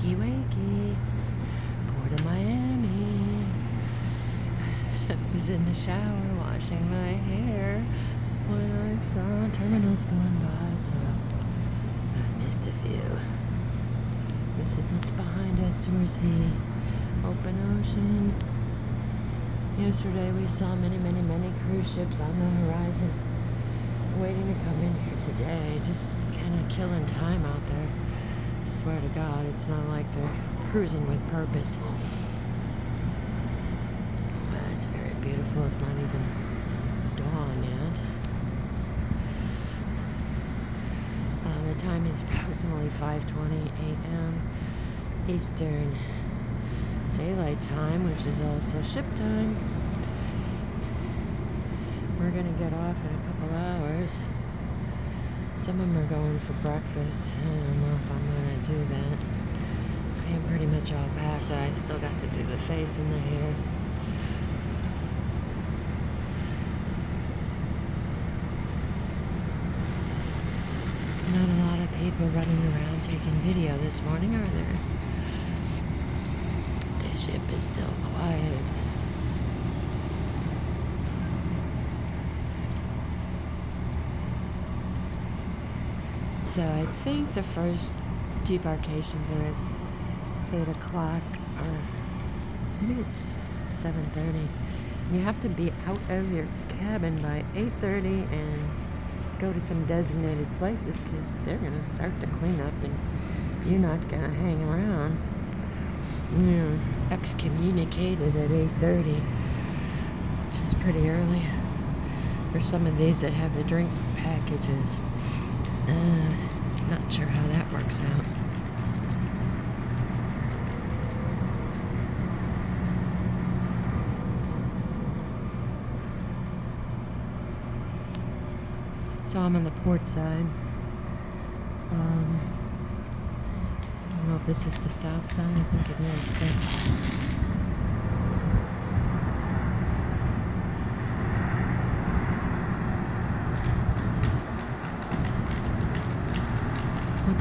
Wakey, wakey. Port of Miami. Was in the shower washing my hair when I saw terminals going by, so I missed a few. This is what's behind us towards the open ocean. Yesterday we saw many, many, many cruise ships on the horizon waiting to come in here today. Just kind of killing time out there. Swear to God, it's not like they're cruising with purpose. It's very beautiful. It's not even dawn yet. The time is approximately 5:20 a.m. Eastern Daylight Time, which is also ship time. We're gonna get off in a couple hours. Some of them are going for breakfast. I don't know if I'm gonna do that. I am pretty much all packed. I still got to do the face and the hair. Not a lot of people running around taking video this morning, are there? The ship is still quiet. So I think the first debarkations are at 8 o'clock, or maybe it's 7:30. You have to be out of your cabin by 8:30 and go to some designated places because they're going to start to clean up and you're not going to hang around. You're excommunicated at 8:30, which is pretty early for some of these that have the drink packages. Not sure how that works out. So I'm on the port side. I don't know if this is the south side. I think it is,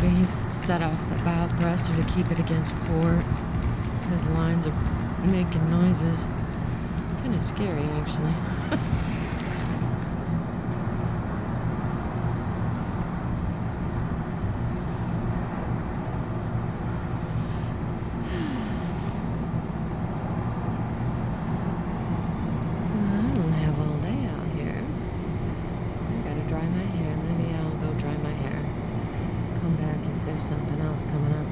but he's set off the bow thruster to keep it against port. His lines are making noises. Kind of scary, actually. I don't have all day out here. I gotta dry my hair. Maybe I'll go dry my hair. Come back if there's something else coming up.